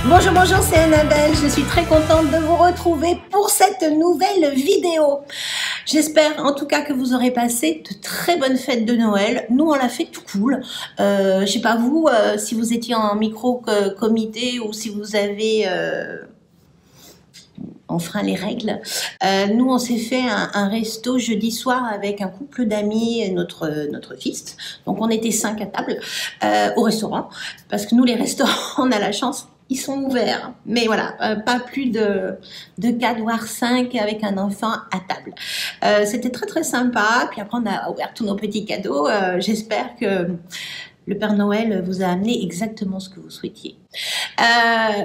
Bonjour, bonjour, c'est Annabelle. Je suis très contente de vous retrouver pour cette nouvelle vidéo. J'espère en tout cas que vous aurez passé de très bonnes fêtes de Noël. Nous, on l'a fait tout cool. Je sais pas vous, si vous étiez en micro-comité ou si vous avez... enfreint les règles. Nous, on s'est fait un resto jeudi soir avec un couple d'amis et notre fils. Donc, on était 5 à table au restaurant. Parce que nous, les restaurants, on a la chance, ils sont ouverts. Mais voilà, pas plus de 4 voire 5 avec un enfant à table. C'était très, très sympa. Puis après, on a ouvert tous nos petits cadeaux. J'espère que le Père Noël vous a amené exactement ce que vous souhaitiez.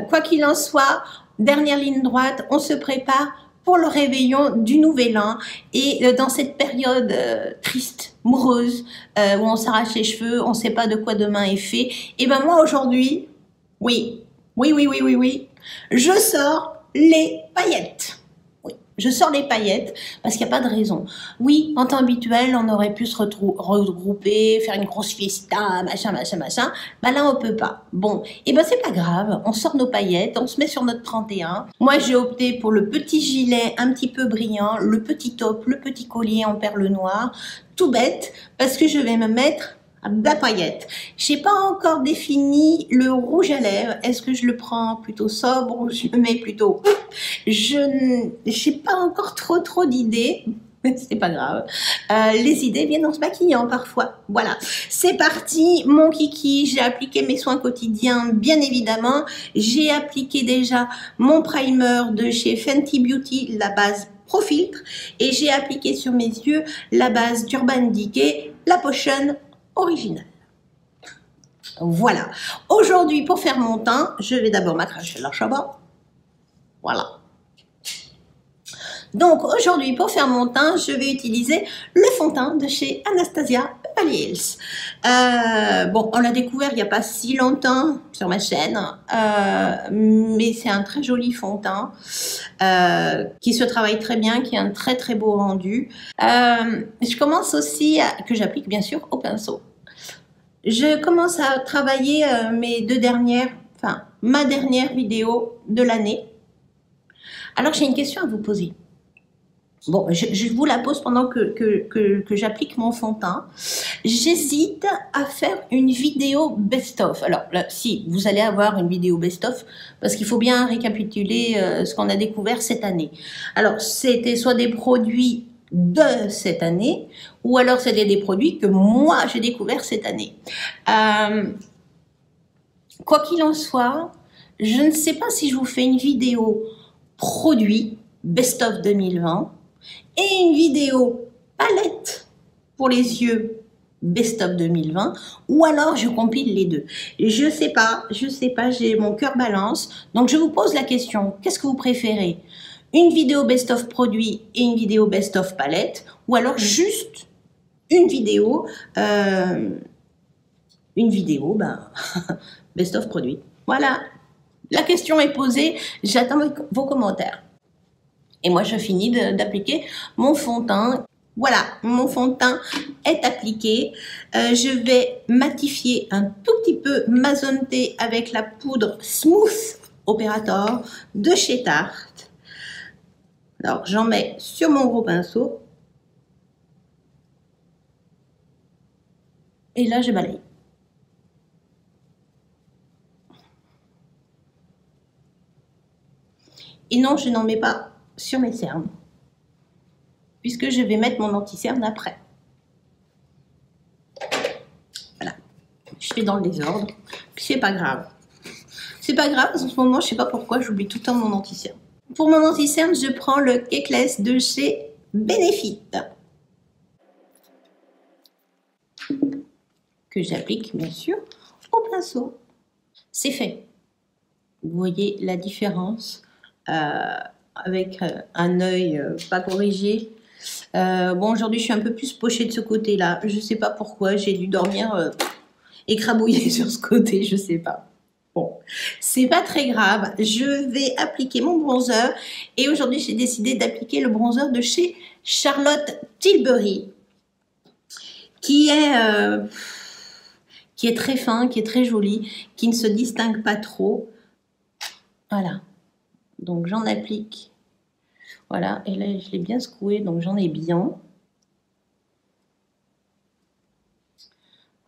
Quoi qu'il en soit, dernière ligne droite, on se prépare pour le réveillon du Nouvel An. Et dans cette période triste, morose, où on s'arrache les cheveux, on ne sait pas de quoi demain est fait, et ben moi aujourd'hui, oui, je sors les paillettes. Je sors les paillettes parce qu'il n'y a pas de raison. Oui, en temps habituel, on aurait pu se regrouper, faire une grosse fiesta, machin. Bah là, on peut pas. Bon, et ben c'est pas grave. On sort nos paillettes, on se met sur notre 31. Moi, j'ai opté pour le petit gilet un petit peu brillant, le petit top, le petit collier en perles noires, tout bête, parce que je vais me mettre de la paillette. J'ai pas encore défini le rouge à lèvres. Est-ce que je le prends plutôt sobre ou je le mets plutôt... Je n'ai pas encore trop d'idées. C'est pas grave. Les idées viennent en se maquillant parfois. Voilà. C'est parti. Mon kiki, j'ai appliqué mes soins quotidiens, bien évidemment. J'ai appliqué déjà mon primer de chez Fenty Beauty, la base Pro Filtre. Et j'ai appliqué sur mes yeux la base d'Urban Decay, la potion originale. Voilà. Aujourd'hui, pour faire mon teint, je vais d'abord m'accrocher la chabat. Voilà. Donc aujourd'hui, pour faire mon teint, je vais utiliser le fond de teint de chez Anastasia Beverly Hills. Bon, on l'a découvert il n'y a pas si longtemps sur ma chaîne, mais c'est un très joli fond de teint qui se travaille très bien, qui a un très beau rendu. Je commence aussi, que j'applique bien sûr au pinceau. Je commence à travailler ma dernière vidéo de l'année. Alors j'ai une question à vous poser. Bon, je vous la pose pendant que j'applique mon fond de teint. J'hésite à faire une vidéo best-of. Alors là, si, vous allez avoir une vidéo best-of, parce qu'il faut bien récapituler ce qu'on a découvert cette année. Alors, c'était soit des produits de cette année, ou alors c'était des produits que moi j'ai découverts cette année. Quoi qu'il en soit, je ne sais pas si je vous fais une vidéo produit best-of 2020 et une vidéo palette pour les yeux best-of 2020, ou alors je compile les deux. Je sais pas, j'ai mon cœur balance. Donc je vous pose la question, qu'est-ce que vous préférez? Une vidéo best-of produit et une vidéo best-of palette, ou alors juste une vidéo best-of produit. Voilà, la question est posée, j'attends vos commentaires. Et moi, je finis d'appliquer mon fond de teint. Voilà, mon fond de teint est appliqué. Je vais matifier un tout petit peu ma zone T avec la poudre Smooth Operator de chez Tarte. Alors, j'en mets sur mon gros pinceau. Et là, je balaye. Et non, je n'en mets pas sur mes cernes, puisque je vais mettre mon anti-cerne après. Voilà, je fais dans le désordre, puis c'est pas grave. C'est pas grave, en ce moment, je sais pas pourquoi, j'oublie tout le temps mon anti-cerne. Pour mon anti-cerne, je prends le Cakeless de chez Benefit, que j'applique bien sûr au pinceau. C'est fait. Vous voyez la différence avec un œil pas corrigé. Bon, aujourd'hui, je suis un peu plus pochée de ce côté-là. Je sais pas pourquoi, j'ai dû dormir écrabouillée sur ce côté, je sais pas. Bon, c'est pas très grave. Je vais appliquer mon bronzer. Et aujourd'hui, j'ai décidé d'appliquer le bronzer de chez Charlotte Tilbury, qui est très fin, qui est très joli, qui ne se distingue pas trop. Voilà. Donc j'en applique. Voilà, et là je l'ai bien secoué, donc j'en ai bien.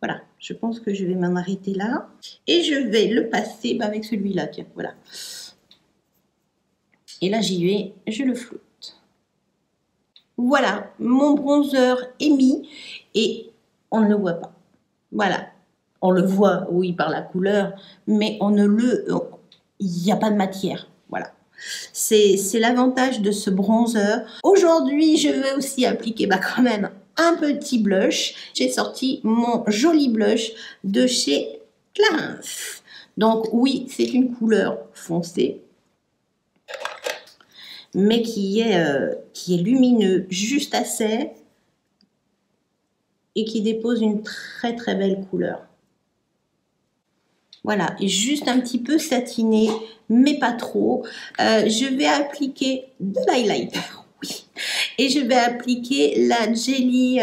Voilà, je pense que je vais m'en arrêter là. Et je vais le passer avec celui-là, tiens, voilà. Et là j'y vais, je le floute. Voilà, mon bronzer est mis et on ne le voit pas. Voilà, on le voit, oui, par la couleur, mais on ne le... Il n'y a pas de matière, voilà. C'est l'avantage de ce bronzer. Aujourd'hui, je vais aussi appliquer quand même un petit blush. J'ai sorti mon joli blush de chez Clarins. Donc oui, c'est une couleur foncée, mais qui est lumineux juste assez et qui dépose une très très belle couleur. Voilà, et juste un petit peu satiné, mais pas trop. Je vais appliquer de l'highlighter, oui. Et je vais appliquer la Jelly,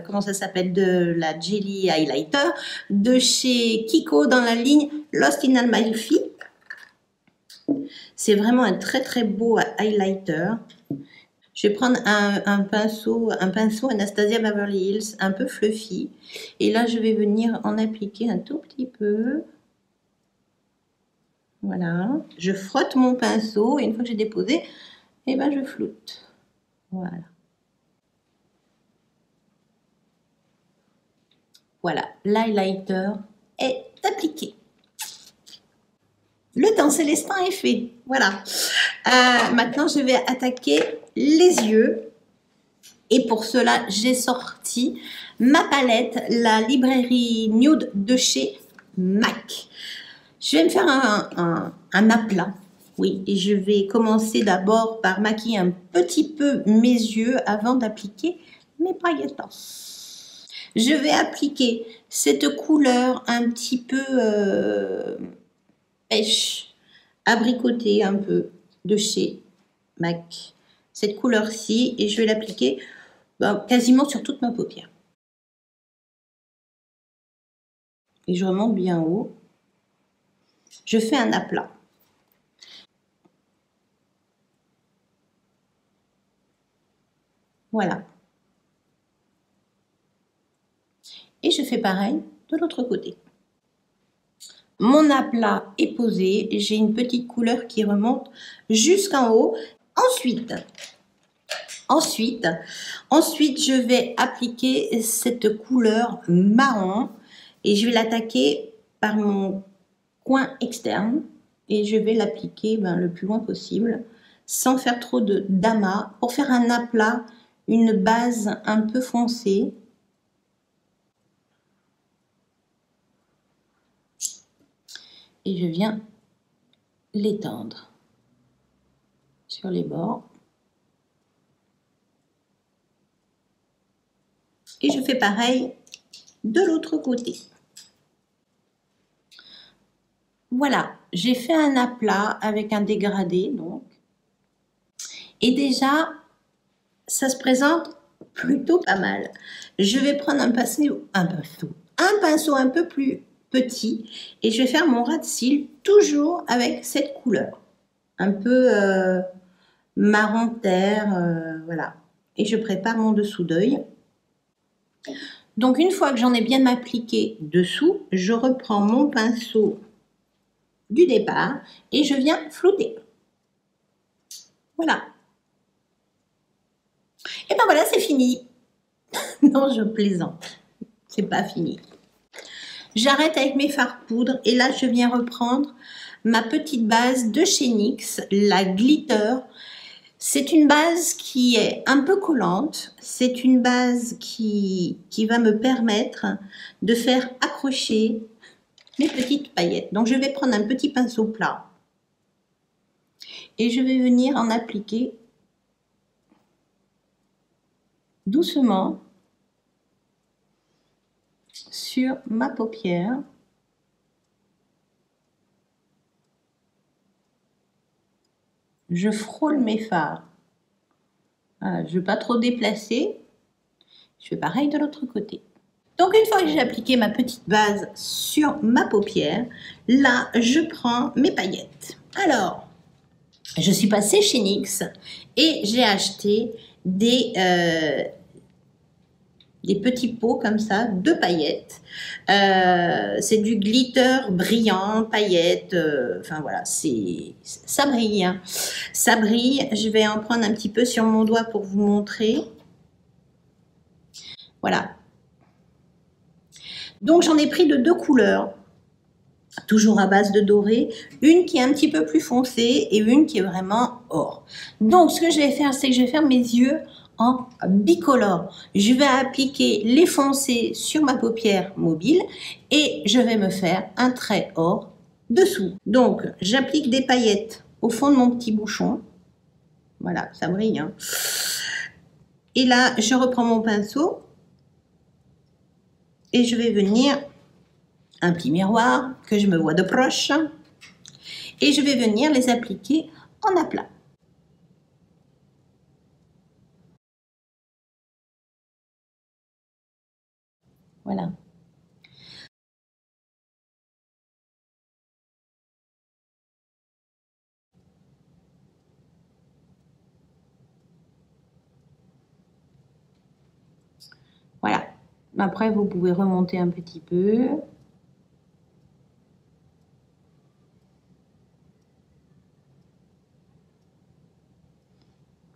comment ça s'appelle, de la Jelly Highlighter de chez Kiko dans la ligne Lost in Amalfi. C'est vraiment un très très beau highlighter. Je vais prendre un pinceau Anastasia Beverly Hills, un peu fluffy. Et là, je vais venir en appliquer un tout petit peu. Voilà. Je frotte mon pinceau et une fois que j'ai déposé, eh ben, je floute. Voilà. Voilà, l'highlighter est appliqué. Le teint célestin est fait. Voilà. Maintenant, je vais attaquer les yeux. Et pour cela, j'ai sorti ma palette, la librairie Nude de chez MAC. Je vais me faire un aplat. Oui, et je vais commencer d'abord par maquiller un petit peu mes yeux avant d'appliquer mes paillettes. Je vais appliquer cette couleur un petit peu pêche, abricotée un peu de chez MAC. Cette couleur-ci, et je vais l'appliquer quasiment sur toute ma paupière. Et je remonte bien haut. Je fais un aplat. Voilà. Et je fais pareil de l'autre côté. Mon aplat est posé. J'ai une petite couleur qui remonte jusqu'en haut. Ensuite, je vais appliquer cette couleur marron et je vais l'attaquer par mon coin externe et je vais l'appliquer le plus loin possible sans faire trop d'amas pour faire un aplat, une base un peu foncée. Et je viens l'étendre sur les bords. Et je fais pareil de l'autre côté. Voilà, j'ai fait un aplat avec un dégradé, donc. Et déjà, ça se présente plutôt pas mal. Je vais prendre un pinceau un peu plus petit et je vais faire mon ras de cils toujours avec cette couleur. Un peu marron terre, voilà. Et je prépare mon dessous d'œil. Donc une fois que j'en ai bien appliqué dessous, je reprends mon pinceau du départ et je viens flouter. Voilà. Et ben voilà, c'est fini. Non, je plaisante. C'est pas fini. J'arrête avec mes fards poudre et là je viens reprendre ma petite base de chez NYX, la Glitter. C'est une base qui est un peu collante, c'est une base qui va me permettre de faire accrocher mes petites paillettes. Donc je vais prendre un petit pinceau plat et je vais venir en appliquer doucement sur ma paupière. Je frôle mes fards. Voilà, je ne veux pas trop déplacer. Je fais pareil de l'autre côté. Donc une fois que j'ai appliqué ma petite base sur ma paupière, là je prends mes paillettes. Alors, je suis passée chez NYX et j'ai acheté des petits pots comme ça, de paillettes. C'est du glitter brillant, paillettes. Enfin voilà, ça brille. Hein. Ça brille. Je vais en prendre un petit peu sur mon doigt pour vous montrer. Voilà. Donc j'en ai pris de 2 couleurs. Toujours à base de doré, une qui est un petit peu plus foncée et une qui est vraiment or. Donc ce que je vais faire, c'est que je vais faire mes yeux en bicolore. Je vais appliquer les foncés sur ma paupière mobile et je vais me faire un trait or dessous. Donc j'applique des paillettes au fond de mon petit bouchon. Voilà, ça brille. Hein. Et là, je reprends mon pinceau et je vais venir un petit miroir que je me vois de proche et je vais venir les appliquer en aplat. Voilà. Voilà. Après, vous pouvez remonter un petit peu.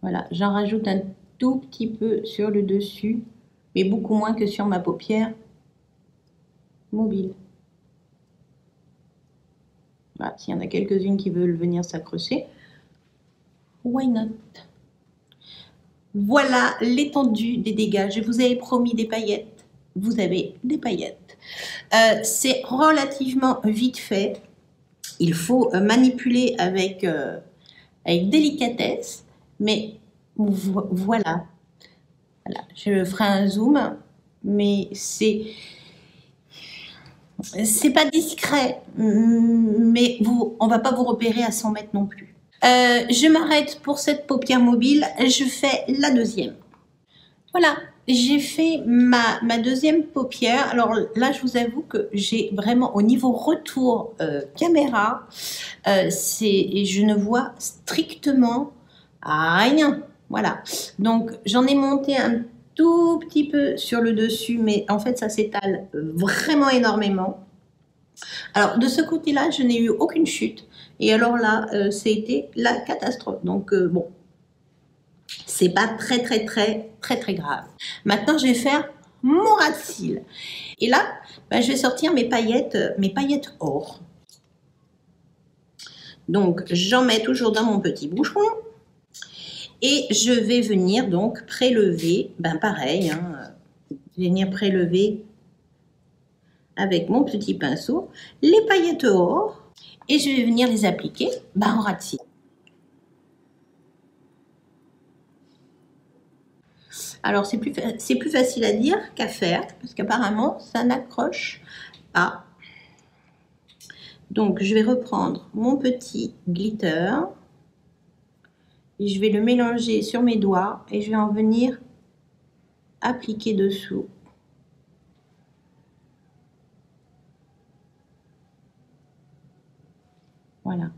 Voilà, j'en rajoute un tout petit peu sur le dessus, mais beaucoup moins que sur ma paupière mobile. Voilà, s'il y en a quelques-unes qui veulent venir s'accrocher, why not? Voilà l'étendue des dégâts. Je vous avais promis des paillettes. Vous avez des paillettes. C'est relativement vite fait. Il faut manipuler avec délicatesse. Mais voilà. Voilà. Je ferai un zoom. Mais c'est pas discret. Mais on va pas vous repérer à 100 mètres non plus. Je m'arrête pour cette paupière mobile. Je fais la deuxième. Voilà, j'ai fait ma deuxième paupière. Alors là, je vous avoue que j'ai vraiment, au niveau retour caméra, je ne vois strictement rien. Voilà, donc j'en ai monté un tout petit peu sur le dessus, mais en fait, ça s'étale vraiment énormément. Alors, de ce côté-là, je n'ai eu aucune chute. Et alors là, c'était la catastrophe. Donc, bon, c'est pas très grave. Maintenant, je vais faire mon ras de cils. Et là, ben, je vais sortir mes paillettes or. Donc, j'en mets toujours dans mon petit bouchon. Et je vais venir donc prélever, ben pareil, hein, venir prélever avec mon petit pinceau les paillettes or. Et je vais venir les appliquer ben, en ras de cils. Alors, c'est plus facile à dire qu'à faire, parce qu'apparemment, ça n'accroche pas. Donc, je vais reprendre mon petit glitter. Et je vais le mélanger sur mes doigts et je vais en venir appliquer dessous. Voilà.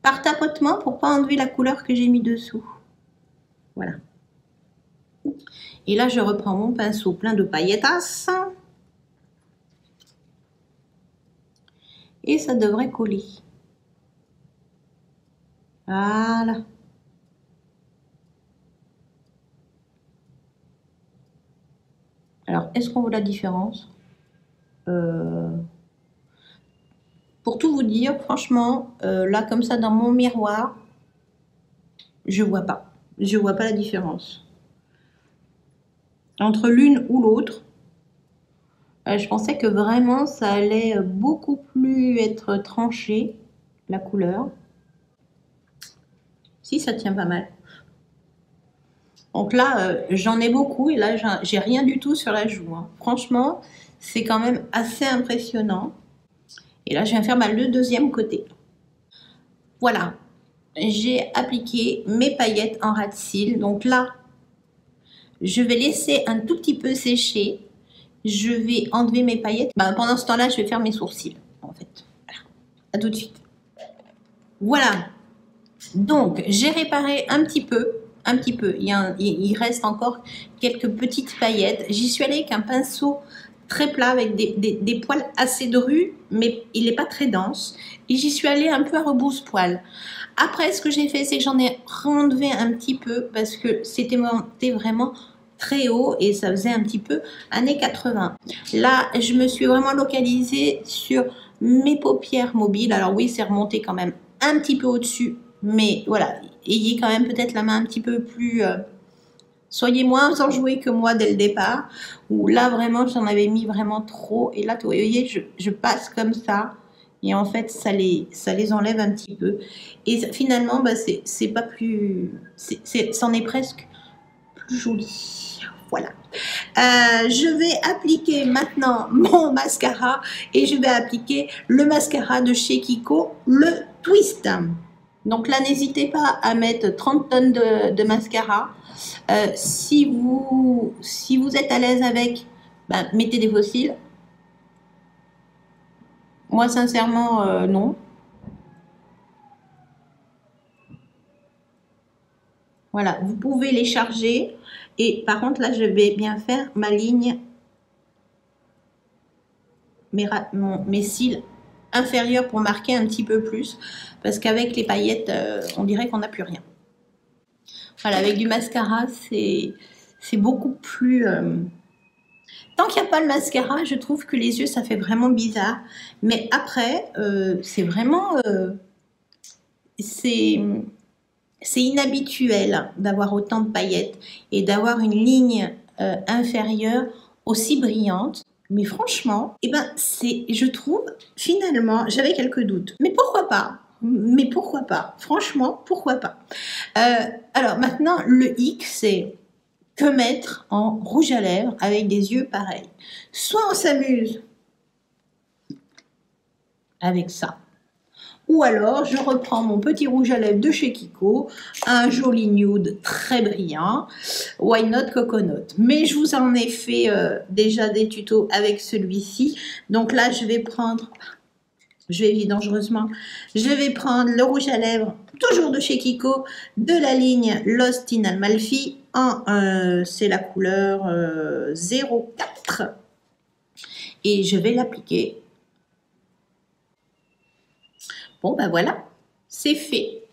Par tapotement pour ne pas enlever la couleur que j'ai mis dessous. Voilà. Et là, je reprends mon pinceau plein de pailletas. Et ça devrait coller. Voilà. Alors, est-ce qu'on voit la différence? Pour tout vous dire, franchement, là, comme ça, dans mon miroir, je vois pas. Je vois pas la différence. Entre l'une ou l'autre, je pensais que vraiment, ça allait beaucoup plus être tranché, la couleur. Si, ça tient pas mal. Donc là, j'en ai beaucoup et là, j'ai rien du tout sur la joue. Hein. Franchement, c'est quand même assez impressionnant. Et là, je viens faire le deuxième côté. Voilà, j'ai appliqué mes paillettes en ras de cils. Donc là, je vais laisser un tout petit peu sécher. Je vais enlever mes paillettes. Ben, pendant ce temps-là, je vais faire mes sourcils, en fait. Voilà. À tout de suite. Voilà. Donc, j'ai réparé un petit peu. Il reste encore quelques petites paillettes. J'y suis allée avec un pinceau très plat avec des poils assez drus, mais il n'est pas très dense. Et j'y suis allée un peu à rebrousse-poil. Après, ce que j'ai fait, c'est que j'en ai renlevé un petit peu parce que c'était monté vraiment très haut et ça faisait un petit peu années 80. Là, je me suis vraiment localisée sur mes paupières mobiles. Alors oui, c'est remonté quand même un petit peu au-dessus, mais voilà, ayez quand même peut-être la main un petit peu plus... soyez moins enjoués que moi dès le départ, où là vraiment j'en avais mis vraiment trop, et là vous voyez je passe comme ça, et en fait ça les enlève un petit peu, et finalement bah, c'est pas plus, c'en est presque plus joli. Voilà. Je vais appliquer maintenant mon mascara, et je vais appliquer le mascara de chez Kiko, le Twist. Donc là, n'hésitez pas à mettre 30 tonnes de mascara. Si vous êtes à l'aise avec, ben, mettez des fossiles. Moi, sincèrement, non. Voilà, vous pouvez les charger. Et par contre, là, je vais bien faire ma ligne, mes cils inférieurs pour marquer un petit peu plus. Parce qu'avec les paillettes, on dirait qu'on n'a plus rien. Voilà, avec du mascara, c'est beaucoup plus... Tant qu'il n'y a pas le mascara, je trouve que les yeux, ça fait vraiment bizarre. Mais après, c'est vraiment... c'est inhabituel d'avoir autant de paillettes et d'avoir une ligne inférieure aussi brillante. Mais franchement, eh ben, je trouve, finalement, j'avais quelques doutes. Mais pourquoi pas? Mais pourquoi pas? Franchement, pourquoi pas? Alors maintenant, le hic, c'est que mettre en rouge à lèvres avec des yeux pareils. Soit on s'amuse avec ça, ou alors je reprends mon petit rouge à lèvres de chez Kiko, un joli nude très brillant, Why Not Coconut. Mais je vous en ai fait déjà des tutos avec celui-ci. Donc là, je vais prendre... Je vais vider dangereusement. Je vais prendre le rouge à lèvres, toujours de chez Kiko, de la ligne Lost in Amalfi. C'est la couleur 04. Et je vais l'appliquer. Bon, ben voilà, c'est fait.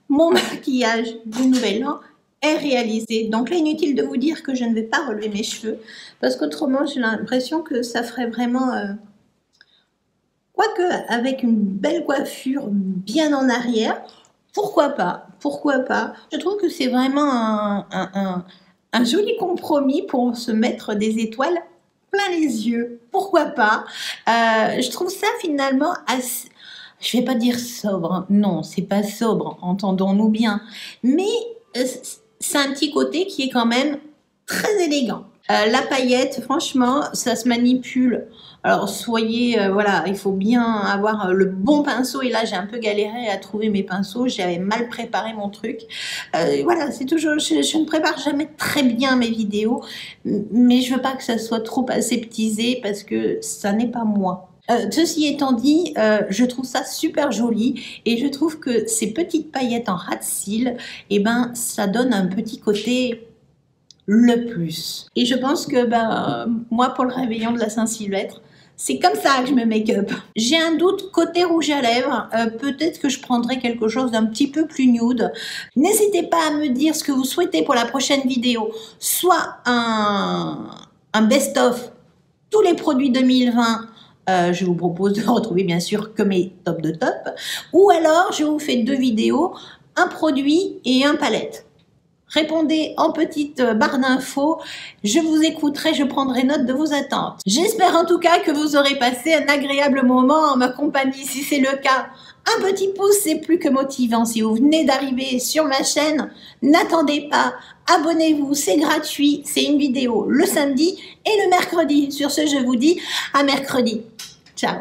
Mon maquillage du Nouvel An est réalisé. Donc là, inutile de vous dire que je ne vais pas relever mes cheveux. Parce qu'autrement, j'ai l'impression que ça ferait vraiment... Quoique, avec une belle coiffure bien en arrière, pourquoi pas? Pourquoi pas? Je trouve que c'est vraiment un joli compromis pour se mettre des étoiles plein les yeux. Pourquoi pas? Je trouve ça finalement assez... Je ne vais pas dire sobre. Non, c'est pas sobre, entendons-nous bien. Mais c'est un petit côté qui est quand même très élégant. La paillette, franchement, ça se manipule. Alors, soyez, voilà, il faut bien avoir le bon pinceau. Et là, j'ai un peu galéré à trouver mes pinceaux. J'avais mal préparé mon truc. Voilà, c'est toujours... Je ne prépare jamais très bien mes vidéos. Mais je veux pas que ça soit trop aseptisé parce que ça n'est pas moi. Ceci étant dit, je trouve ça super joli et je trouve que ces petites paillettes en ras de cils, eh ben, ça donne un petit côté... le plus. Et je pense que moi, pour le réveillon de la Saint-Sylvestre, c'est comme ça que je me make-up. J'ai un doute côté rouge à lèvres. Peut-être que je prendrai quelque chose d'un petit peu plus nude. N'hésitez pas à me dire ce que vous souhaitez pour la prochaine vidéo. Soit un best-of, tous les produits 2020. Je vous propose de retrouver bien sûr que mes top de top. Ou alors, je vous fais 2 vidéos, un produit et un palette. Répondez en petite barre d'infos, je vous écouterai, je prendrai note de vos attentes. J'espère en tout cas que vous aurez passé un agréable moment en ma compagnie. Si c'est le cas, un petit pouce, c'est plus que motivant. Si vous venez d'arriver sur ma chaîne, n'attendez pas, abonnez-vous, c'est gratuit. C'est une vidéo le samedi et le mercredi. Sur ce, je vous dis à mercredi. Ciao.